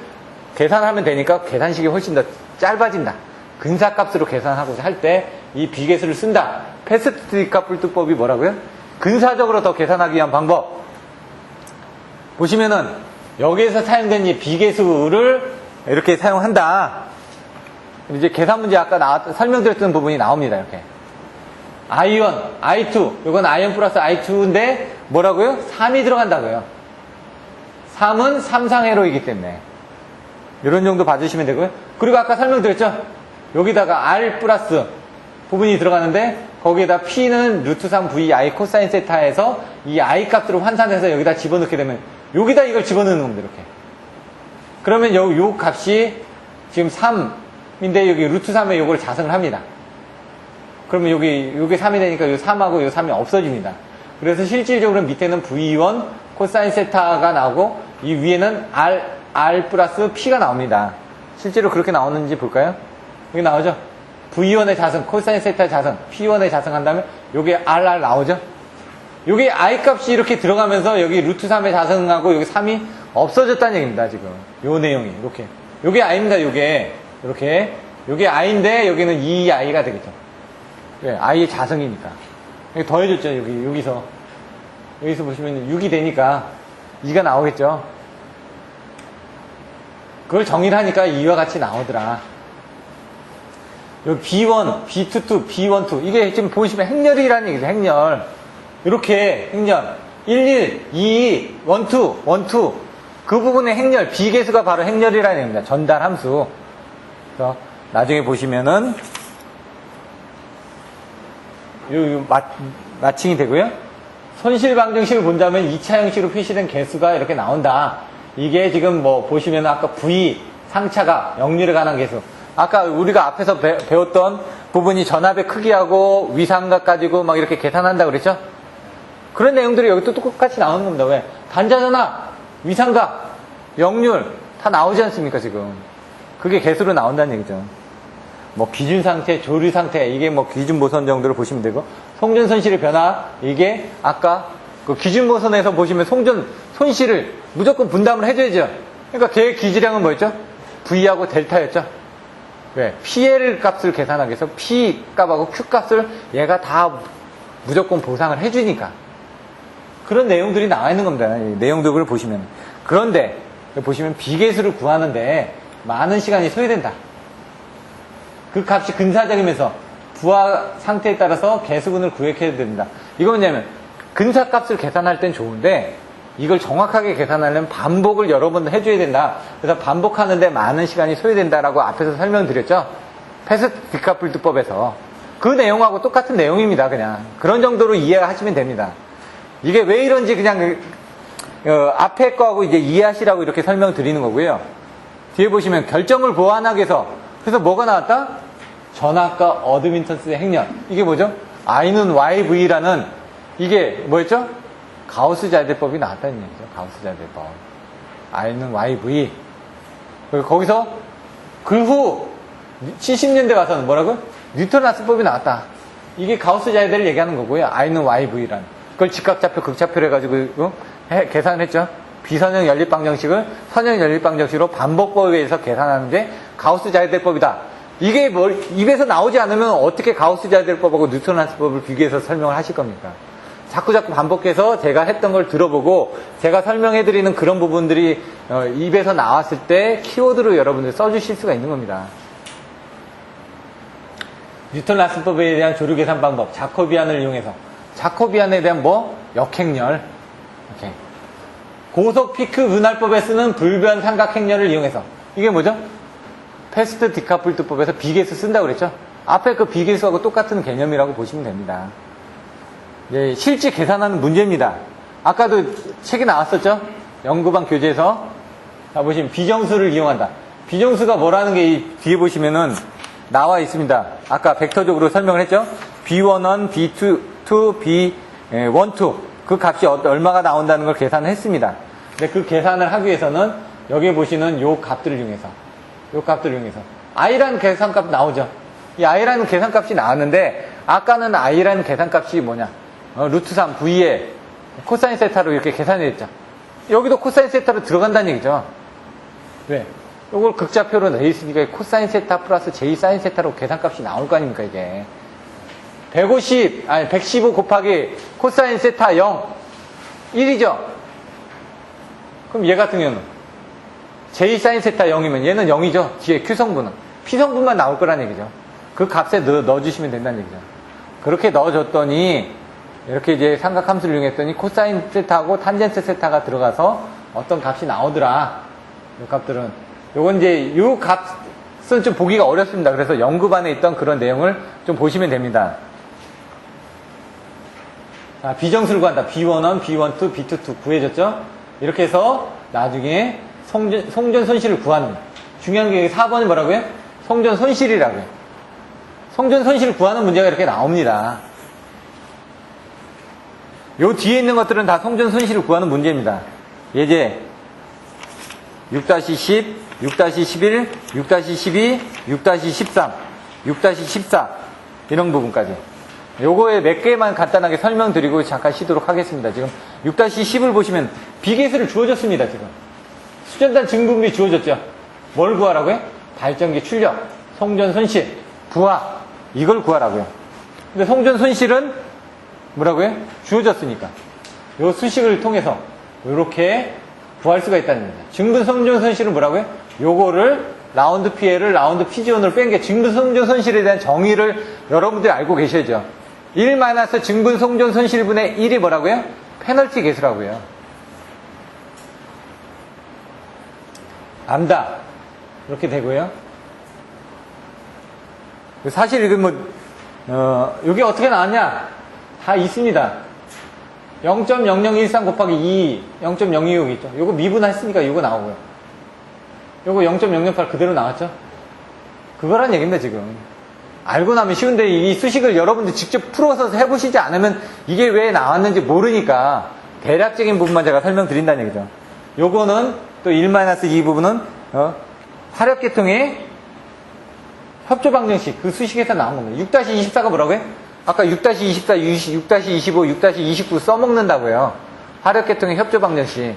계산하면 되니까 계산식이 훨씬 더 짧아진다. 근사값으로 계산하고자 할 때 이 비계수를 쓴다. 패스트 디카플트법이 뭐라고요? 근사적으로 더 계산하기 위한 방법. 보시면은 여기에서 사용된 이 비계수를 이렇게 사용한다. 이제 계산 문제 아까 설명드렸던 부분이 나옵니다. 이렇게 I1, I2 이건 I1 플러스 I2인데 뭐라고요? 3이 들어간다고요. 3은 3상회로이기 때문에 이런 정도 봐주시면 되고요. 그리고 아까 설명드렸죠? 여기다가 R 플러스 부분이 들어가는데 거기에다 P는 루트 3 VI 코사인 세타에서 이 I 값으로 환산해서 여기다 집어넣게 되면 여기다 이걸 집어넣는 겁니다. 이렇게. 그러면 요 값이 지금 3인데 여기 루트 3에 요걸 자성을 합니다. 그러면 여기 3이 되니까 요 3하고 요 3이 없어집니다. 그래서 실질적으로 밑에는 V1 코사인 세타가 나오고 이 위에는 R 플러스 P가 나옵니다. 실제로 그렇게 나오는지 볼까요? 여기 나오죠? V1의 자성, 코사인 세타 자성, P1의 자성 한다면 요게 RR 나오죠? 요게 I 값이 이렇게 들어가면서 여기 루트 3의 자성하고 여기 3이 없어졌다는 얘기입니다, 지금. 요 내용이, 이렇게. 요게 I입니다, 요게. 이렇게. 요게 I인데 여기는 2I가 되겠죠. 예, I의 자성이니까. 여기 더해줬죠, 여기서. 여기서 보시면 6이 되니까 2가 나오겠죠. 그걸 정의를 하니까 2와 같이 나오더라. 여기 B1, B22, B12. 이게 지금 보시면 행렬이라는 얘기죠, 행렬. 이렇게 행렬. 11, 22, 12, 12. 그 부분의 행렬, 비계수가 바로 행렬이라는 얘기입니다. 전달 함수. 그래서 나중에 보시면은 마칭이 되고요. 손실 방정식을 본다면 2차 형식으로 표시된 개수가 이렇게 나온다. 이게 지금 뭐 보시면 아까 V 상차가 역률에 관한 개수. 아까 우리가 앞에서 배웠던 부분이 전압의 크기하고 위상각 가지고 막 이렇게 계산한다고 그랬죠? 그런 내용들이 여기 또 똑같이 나오는 겁니다. 왜? 단자전압, 위상각, 역률 다 나오지 않습니까, 지금? 그게 개수로 나온다는 얘기죠. 뭐 기준 상태, 조류 상태, 이게 뭐 기준 모선 정도로 보시면 되고, 송전 손실의 변화, 이게 아까 그 기준 모선에서 보시면 송전 손실을 무조건 분담을 해줘야죠. 그러니까 걔의 기지량은 뭐였죠? V하고 델타였죠. 왜? PL 값을 계산하기 위해서 P 값하고 Q 값을 얘가 다 무조건 보상을 해주니까. 그런 내용들이 나와 있는 겁니다. 이 내용들을 보시면. 그런데 보시면 비계수를 구하는데 많은 시간이 소요된다. 그 값이 근사적이면서 부하 상태에 따라서 개수근을 구획해야 됩니다. 이건 뭐냐면 근사값을 계산할 땐 좋은데 이걸 정확하게 계산하려면 반복을 여러 번 해줘야 된다. 그래서 반복하는데 많은 시간이 소요된다라고 앞에서 설명드렸죠. 패스트 디카플트법에서 그 내용하고 똑같은 내용입니다. 그냥 그런 정도로 이해하시면 됩니다. 이게 왜 이런지 그냥 앞에 거하고 이제 이해하시라고 이렇게 설명드리는 거고요. 뒤에 보시면 결정을 보완하기 위해서 그래서 뭐가 나왔다? 전압과 어드민턴스의 행렬. 이게 뭐죠? I는 YV라는 이게 뭐였죠? 가우스 자이델법이 나왔다는 얘기죠. 가우스 자이델법. I는 YV. 거기서 그 후 70년대 와서는 뭐라고요? 뉴턴-라스법이 나왔다. 이게 가우스 자이델을 얘기하는 거고요. I는 YV라는. 그걸 직각좌표, 극좌표로 해가지고 계산했죠. 비선형 연립방정식을 선형 연립방정식으로 반복법에 의해서 계산하는데 가우스 자이델법이다. 이게 뭘 입에서 나오지 않으면 어떻게 가우스 자이델법하고 뉴턴-라스법을 비교해서 설명을 하실 겁니까? 자꾸 반복해서 제가 했던 걸 들어보고 제가 설명해드리는 그런 부분들이 입에서 나왔을 때 키워드로 여러분들 써주실 수가 있는 겁니다. 뉴턴-라스법에 대한 조류 계산 방법, 자코비안을 이용해서 자코비안에 대한 역행렬, 이렇게. 고속 피크 분할법에 쓰는 불변 삼각행렬을 이용해서 이게 뭐죠? 패스트 디카플트법에서 비계수 쓴다고 그랬죠? 앞에 그 비계수하고 똑같은 개념이라고 보시면 됩니다. 예, 실제 계산하는 문제입니다. 아까도 책이 나왔었죠? 연구반 교재에서 자 보시면 비정수를 이용한다. 비정수가 뭐라는 게 이 뒤에 보시면은 나와 있습니다. 아까 벡터적으로 설명을 했죠. B11, B22, B12 그 값이 얼마가 나온다는 걸 계산을 했습니다. 근데 그 계산을 하기 위해서는 여기 보시는 요 값들을 이용해서 i라는 계산값 나오죠. 이 i라는 계산값이 나왔는데 아까는 i라는 계산값이 뭐냐 루트 3 v에 코사인 세타로 이렇게 계산을 했죠. 여기도 코사인 세타로 들어간다는 얘기죠. 왜? 이걸 극좌표로 내있으니까 코사인 세타 플러스 j 사인 세타로 계산값이 나올 거 아닙니까 이게. 115 곱하기 코사인 세타 0 1이죠. 그럼 얘 같은 경우는 j 사인 세타 0이면 얘는 0이죠. 뒤에 Q성분은 P성분만 나올 거란 얘기죠. 그 값에 넣어주시면 된다는 얘기죠. 그렇게 넣어줬더니 이렇게 이제 삼각함수를 이용했더니 코사인 세타하고 탄젠트 세타가 들어가서 어떤 값이 나오더라. 이 값들은 요건 이제 이 값은 좀 보기가 어렵습니다. 그래서 연구반에 있던 그런 내용을 좀 보시면 됩니다. 자, 비정수를 구한다. B11, B12, B22 구해줬죠? 이렇게 해서 나중에 송전 손실을 구하는 중요한 게 4번이 뭐라고요? 송전 손실이라고요. 송전 손실을 구하는 문제가 이렇게 나옵니다. 요 뒤에 있는 것들은 다 송전 손실을 구하는 문제입니다. 예제 6-10, 6-11, 6-12, 6-13, 6-14 이런 부분까지 요거에 몇 개만 간단하게 설명드리고 잠깐 쉬도록 하겠습니다. 지금 6-10을 보시면 비계수를 주어졌습니다. 지금 수전단 증분비 주어졌죠. 뭘 구하라고요? 발전기 출력, 송전 손실, 부하 이걸 구하라고요. 근데 송전 손실은 뭐라고요? 주어졌으니까 요 수식을 통해서 이렇게 구할 수가 있다는 겁니다. 증분 송전 손실은 뭐라고요? 요거를 라운드 피해를 라운드 피지온으로 뺀 게 증분 송전 손실에 대한 정의를 여러분들이 알고 계셔야죠. 1 마이너스 증분 송전 손실분의 1이 뭐라고요? 페널티 계수라고요. 안다. 이렇게 되고요. 사실 이게 이게 어떻게 나왔냐? 다 있습니다. 0.0013 곱하기 2, 0.026 있죠. 요거 미분했으니까 요거 나오고요. 요거 0.008 그대로 나왔죠. 그거란 얘기입니다, 지금. 알고 나면 쉬운데 이 수식을 여러분들 직접 풀어서 해보시지 않으면 이게 왜 나왔는지 모르니까 대략적인 부분만 제가 설명드린다는 얘기죠. 요거는 또 1-2 부분은 화력계통의 협조 방정식 그 수식에서 나온 겁니다. 6-24가 뭐라고요? 아까 6-24, 6-25, 6-29 써먹는다고요. 화력계통의 협조 방정식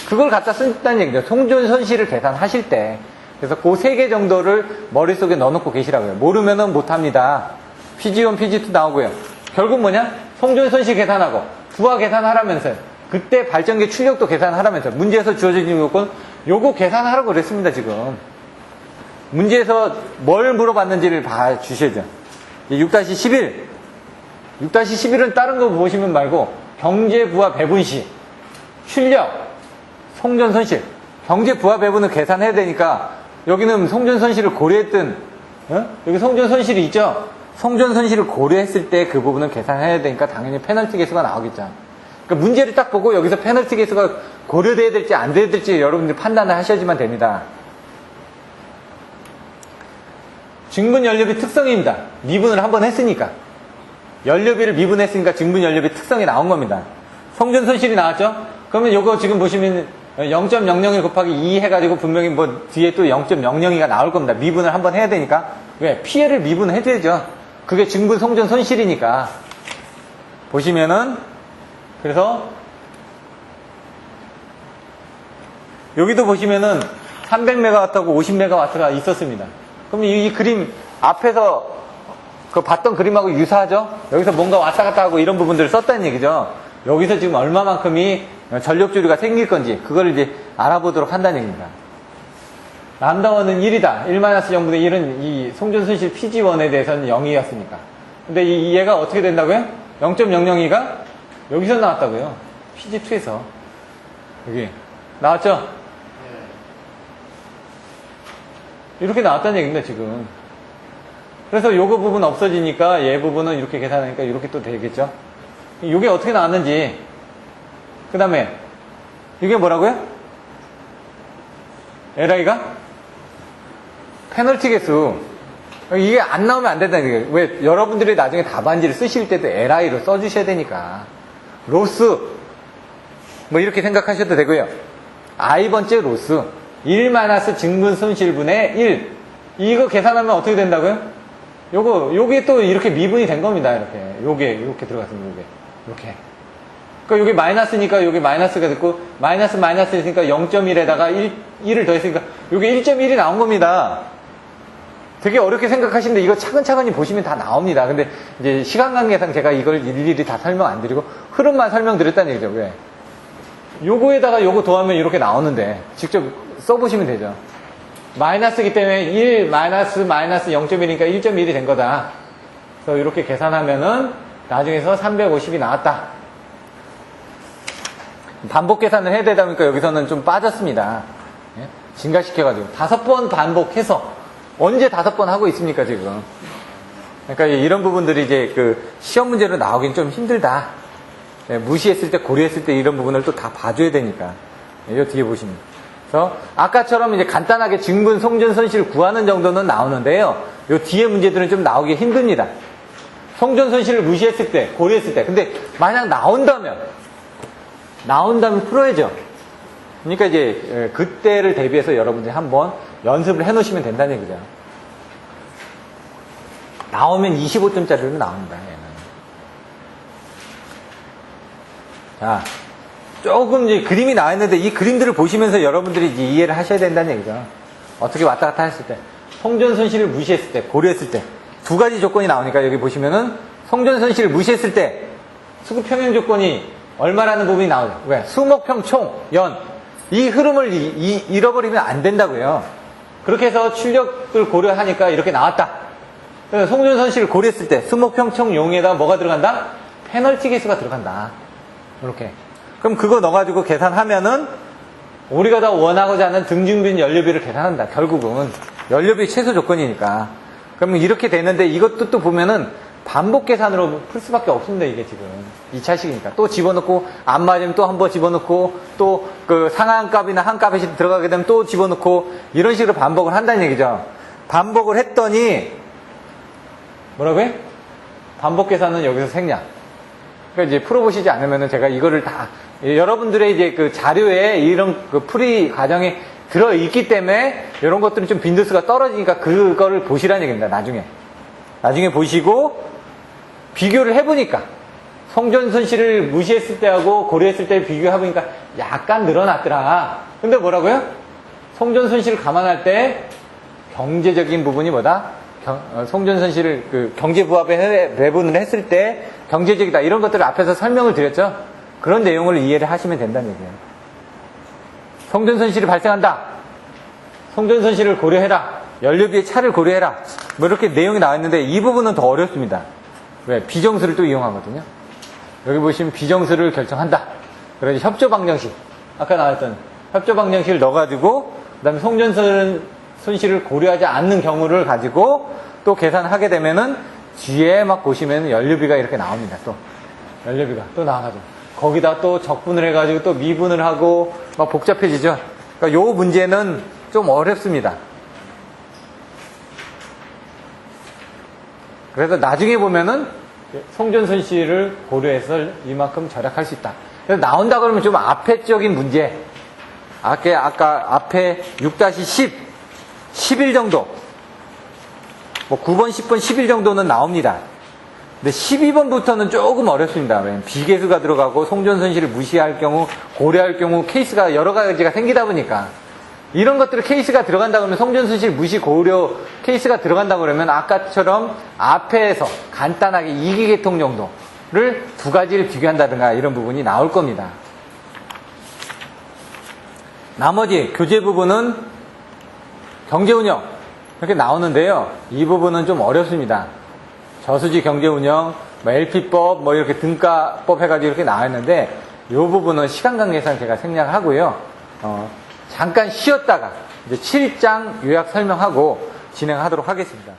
그걸 갖다 쓴다는 얘기죠. 송전 손실을 계산하실 때. 그래서 그 3개 정도를 머릿속에 넣어놓고 계시라고요. 모르면은 못합니다. PG1, PG2 나오고요. 결국 뭐냐? 송전 손실 계산하고 부하 계산하라면서요. 그때 발전기 출력도 계산하라면서요. 문제에서 주어진 요건 요거 계산하라고 그랬습니다. 지금 문제에서 뭘 물어봤는지를 봐주셔야죠. 6-11 6-11은 다른 거 보시면 말고 경제 부하 배분시 출력 송전 손실 경제 부하 배분을 계산해야 되니까 여기는 송전 손실을 고려했던 여기 송전 손실이 있죠. 송전 손실을 고려했을 때 그 부분을 계산해야 되니까 당연히 페널티 계수가 나오겠죠. 그러니까 문제를 딱 보고 여기서 페널티 계수가 고려돼야 될지 안 돼야 될지 여러분들이 판단을 하셔야지만 됩니다. 증분 연료비 특성입니다. 미분을 한번 했으니까 연료비를 미분했으니까 증분 연료비 특성이 나온 겁니다. 송전 손실이 나왔죠. 그러면 요거 지금 보시면 0.001 곱하기 2 해가지고 분명히 뭐 뒤에 또 0.002가 나올 겁니다. 미분을 한번 해야 되니까. 왜? 피해를 미분해줘야죠. 그게 증분 송전 손실이니까. 보시면은 그래서 여기도 보시면은 300메가와트하고 50메가와트가 있었습니다. 그럼 이 그림 앞에서 그 봤던 그림하고 유사하죠? 여기서 뭔가 왔다 갔다 하고 이런 부분들을 썼다는 얘기죠. 여기서 지금 얼마만큼이 전력조류가 생길 건지 그걸 이제 알아보도록 한다는 얘기입니다. 람다원은 1이다. 1-0분의 1은 이 송전손실 PG1에 대해서는 0이었으니까. 근데 얘가 어떻게 된다고요? 0.002가 여기서 나왔다고요. PG2에서. 여기. 나왔죠? 이렇게 나왔다는 얘기입니다, 지금. 그래서 요거 부분 없어지니까 얘 부분은 이렇게 계산하니까 이렇게 또 되겠죠? 이게 어떻게 나왔는지. 그 다음에, 이게 뭐라고요? LI가? 페널티 개수. 이게 안 나오면 안 된다는 거예요. 왜? 여러분들이 나중에 답안지를 쓰실 때도 LI로 써주셔야 되니까. 로스. 뭐 이렇게 생각하셔도 되고요. I번째 로스. 1 마이너스 증분 손실분의 1. 이거 계산하면 어떻게 된다고요? 요게 또 이렇게 미분이 된 겁니다. 이렇게 들어갔습니다. 이렇게. 그러니까 요게 마이너스니까 요게 마이너스가 됐고, 마이너스 있으니까 0.1에다가 1을 더했으니까 요게 1.1이 나온 겁니다. 되게 어렵게 생각하시는데 이거 차근차근히 보시면 다 나옵니다. 근데 이제 시간 관계상 제가 이걸 일일이 다 설명 안 드리고 흐름만 설명드렸다는 얘기죠. 왜? 요거에다가 요거 더하면 이렇게 나오는데 직접 써보시면 되죠. 마이너스이기 때문에 1 마이너스 0.1이니까 1.1이 된 거다. 그래서 이렇게 계산하면은 나중에서 350이 나왔다. 반복 계산을 해야 되다 보니까 여기서는 좀 빠졌습니다. 예? 증가시켜가지고 5번 반복해서 언제 5번 하고 있습니까 지금? 그러니까 이런 부분들이 이제 그 시험 문제로 나오긴 좀 힘들다. 예, 무시했을 때 고려했을 때 이런 부분을 또 다 봐줘야 되니까. 이 뒤에 보시면. 그래서 아까처럼 이제 간단하게 증분 송전 손실을 구하는 정도는 나오는데요. 이 뒤에 문제들은 좀 나오기 힘듭니다. 송전 손실을 무시했을 때, 고려했을 때. 근데 만약 나온다면 풀어야죠. 그러니까 이제 그때를 대비해서 여러분들이 한번 연습을 해 놓으시면 된다는 얘기죠. 나오면 25점짜리로 나옵니다. 얘는. 자, 조금 이제 그림이 나와 있는데 이 그림들을 보시면서 여러분들이 이제 이해를 하셔야 된다는 얘기죠. 어떻게 왔다 갔다 했을 때, 송전 손실을 무시했을 때, 고려했을 때, 두 가지 조건이 나오니까 여기 보시면은 송전 손실을 무시했을 때 수급 평형 조건이 얼마라는 부분이 나오죠. 왜? 수목평 총, 연. 이 흐름을 잃어버리면 안 된다고요. 그렇게 해서 출력을 고려하니까 이렇게 나왔다. 송전 손실을 고려했을 때 수목평 총 용에다 뭐가 들어간다? 페널티 개수가 들어간다. 이렇게. 그럼 그거 넣어가지고 계산하면은 우리가 다 원하고자 하는 등중빈 연료비를 계산한다. 결국은 연료비 최소 조건이니까. 그러면 이렇게 되는데 이것도 또 보면은 반복 계산으로 풀 수밖에 없습니다. 이게 지금 2차식이니까 또 집어넣고 안 맞으면 또 한번 집어넣고 또 그 상한값이나 한값이 들어가게 되면 또 집어넣고 이런 식으로 반복을 한다는 얘기죠. 반복을 했더니 뭐라고요? 반복 계산은 여기서 생략. 그러니까 이제 풀어보시지 않으면은 제가 이거를 다 여러분들의 이제 그 자료에 이런 그 풀이 과정에 들어있기 때문에 이런 것들은 좀 빈도수가 떨어지니까 그거를 보시라는 얘기입니다. 나중에 보시고 비교를 해보니까 송전 손실을 무시했을 때하고 고려했을 때 비교해보니까 약간 늘어났더라. 근데 뭐라고요? 송전 손실을 감안할 때 경제적인 부분이 뭐다? 송전 손실을 그 경제 부합에 배분을 했을 때 경제적이다. 이런 것들을 앞에서 설명을 드렸죠. 그런 내용을 이해를 하시면 된다는 얘기예요. 송전 손실이 발생한다. 송전 손실을 고려해라. 연료비의 차를 고려해라. 뭐 이렇게 내용이 나와 있는데 이 부분은 더 어렵습니다. 왜? 비정수를 또 이용하거든요. 여기 보시면 비정수를 결정한다. 그래서 협조 방정식. 아까 나왔던 협조 방정식을 넣어가지고 그 다음에 송전 손실을 고려하지 않는 경우를 가지고 또 계산하게 되면은 뒤에 막 보시면 연료비가 이렇게 나옵니다. 또 연료비가 또 나와가지고 거기다 또 적분을 해가지고 또 미분을 하고 막 복잡해지죠. 그러니까 요 문제는 좀 어렵습니다. 그래서 나중에 보면은 송전 손실을 고려해서 이만큼 절약할 수 있다. 그래서 나온다 그러면 좀 앞에적인 문제. 아까 앞에 6-10, 11 정도. 뭐 9번, 10번, 11 정도는 나옵니다. 근데 12번부터는 조금 어렵습니다. 왜냐면 비계수가 들어가고 송전 손실을 무시할 경우, 고려할 경우 케이스가 여러 가지가 생기다 보니까 이런 것들을 케이스가 들어간다 그러면 송전 손실 무시 고려 케이스가 들어간다 그러면 아까처럼 앞에서 간단하게 이기계통 정도를 두 가지를 비교한다든가 이런 부분이 나올 겁니다. 나머지 교재 부분은 경제운영 이렇게 나오는데요. 이 부분은 좀 어렵습니다. 저수지 경제운영, 뭐 LP법, 뭐 이렇게 등가법 해가지고 이렇게 나와 있는데 이 부분은 시간 관계상 제가 생략하고요. 잠깐 쉬었다가 이제 7장 요약 설명하고 진행하도록 하겠습니다.